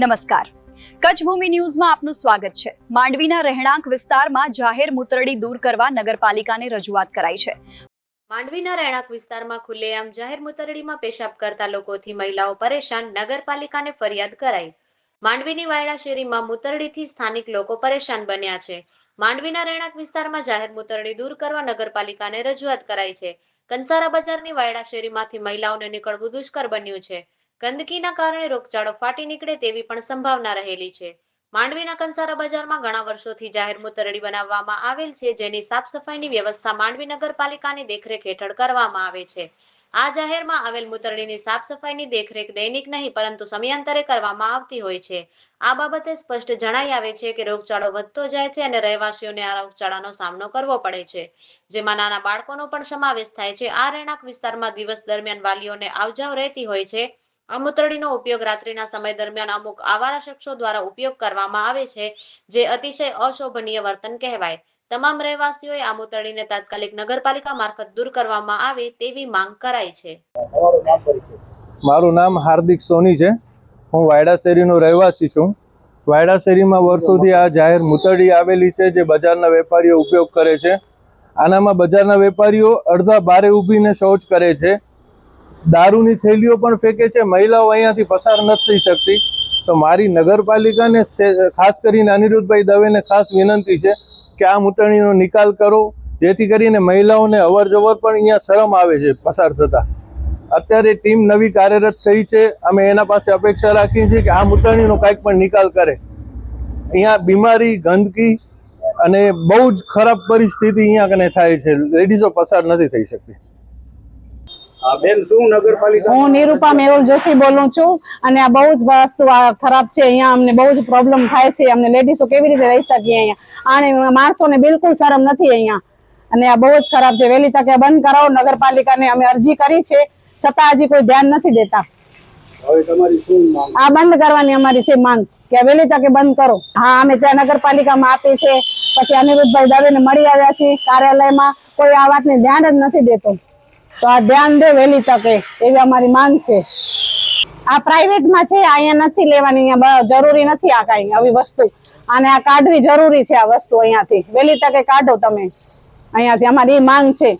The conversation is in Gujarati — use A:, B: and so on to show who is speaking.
A: નમસ્કાર, કચ્છ ભૂમિ ન્યૂઝમાં આપનું સ્વાગત છે। માંડવીના રહેણાંક વિસ્તારમાં જાહેર મૂતરડી દૂર કરવા નગરપાલિકાને રજૂઆત કરાઈ છે।
B: માંડવીના રહેણાંક વિસ્તારમાં ખુલ્લેઆમ જાહેર મૂતરડીમાં પેશાબ કરતા લોકોથી મહિલાઓ પરેશાન, નગરપાલિકાને ફરિયાદ કરાઈ। માંડવીની વાયડા શેરીમાં મૂતરડીથી સ્થાનિક લોકો પરેશાન બન્યા છે। માંડવીના રહેણાંક વિસ્તારમાં જાહેર મૂતરડી દૂર કરવા નગરપાલિકાને રજૂઆત કરાઈ છે। કંસારા બજારની વાયડા શેરીમાંથી મહિલાઓને નીકળવું દુષ્કર બન્યું છે। ગંદકીના કારણે રોગચાળો ફાટી નીકળે તેવી પણ સંભાવના રહેલી છે। માંડવીના કંસારા બજારમાં ઘણા વર્ષોથી જાહેર મૂતરડી બનાવવામાં આવેલ છે, જેની સાફ સફાઈની વ્યવસ્થા માંડવી નગરપાલિકાની દેખરેખ હેઠળ કરવામાં આવે છે। આ જાહેરમાં આવેલ મૂતરડીની સાફ સફાઈની દેખરેખ દૈનિક નહીં પરંતુ સમયાંતરે કરવામાં આવતી હોય છે। આ બાબતે સ્પષ્ટ જણાઈ આવે છે કે રોગચાળો વધતો જાય છે અને રહેવાસીઓને આ રોગચાળાનો સામનો કરવો પડે છે, જેમાં નાના બાળકોનો પણ સમાવેશ થાય છે। આ રહેણાંક વિસ્તારમાં દિવસ દરમિયાન વાલીઓને આવજાવ રહેતી હોય છે। આ મૂતરડીનો ઉપયોગ રાત્રિના સમય દરમિયાન અમુક આવારા શખ્સો દ્વારા ઉપયોગ કરવામાં આવે છે, જે અતિશય અશોભનીય વર્તન કહેવાય। તમામ રહેવાસીઓએ આ મૂતરડીને તાત્કાલિક નગરપાલિકા મારફત દૂર કરવામાં આવે તેવી માંગ કરાઈ છે।
C: મારું નામ હાર્દિક સોની છે। હું વાયડા શેરીનો રહેવાસી છું। વાયડા શેરીમાં વર્ષોથી આ જાહેર મૂતરડી આવેલી છે, જે બજારના વેપારીઓ ઉપયોગ કરે છે। આનામાં બજારના વેપારીઓ અડધા બારે ઊભીને શૌચ કરે છે, દારૂની થેલીઓ પણ ફેંકે છે। મહિલાઓ અહીંયાથી પસાર નથી થઈ શકતી। તો મારી નગરપાલિકાને ખાસ કરીને અનિરુદ્ધભાઈ દવેને ખાસ વિનંતી છે કે આ મૂતરડીનો નિકાલ કરો, જેથી કરીને મહિલાઓને અવર જવર પણ અહીંયા શરમ આવે છે પસાર થતા। અત્યારે ટીમ નવી કાર્યરત થઈ છે, અમે એના પાસે અપેક્ષા રાખીએ છીએ કે આ મૂતરડીનો કાંઈક પણ નિકાલ કરે। અહીંયા બીમારી, ગંદકી અને બહુ જ ખરાબ પરિસ્થિતિ અહીંયા કને થાય છે, લેડીઝો પસાર નથી થઈ શકતી।
D: હું નિરૂપા મેહુલ જોશી બોલું છું અને આ બહુ જ વસ્તુ ખરાબ છે। અહીંયા અમને બહુ જ પ્રોબ્લેમ થાય છે। અમને લેડીઝો કેવી રીતે રહી શકીએ અહીંયા? આને માણસોને બિલકુલ શરમ નથી અહીંયા, અને આ બહુ જ ખરાબ છે। વહેલી તકે બંધ કરાવો। નગરપાલિકાને અમે અરજી કરી છે, છતાં હજી કોઈ ધ્યાન નથી દેતા। આ બંધ કરવાની અમારી છે માંગ કે વહેલી તકે બંધ કરો। હા, અમે ત્યાં નગરપાલિકામાં આપી છે, પછી અનિરુદ્ધભાઈ દવેને મળી આવ્યા છીએ કાર્યાલયમાં, કોઈ આ વાતને ધ્યાન જ નથી દેતો। તો આ ધ્યાન દે વહેલી તકે એવી અમારી માંગ છે। આ પ્રાઇવેટમાં છે, અહીંયા નથી લેવાની, અહીંયા જરૂરી નથી આ કાંઈ આવી વસ્તુ, અને આ કાઢવી જરૂરી છે આ વસ્તુ અહીંયાથી। વહેલી તકે કાઢો તમે અહીંયાથી, અમારી એ માંગ છે।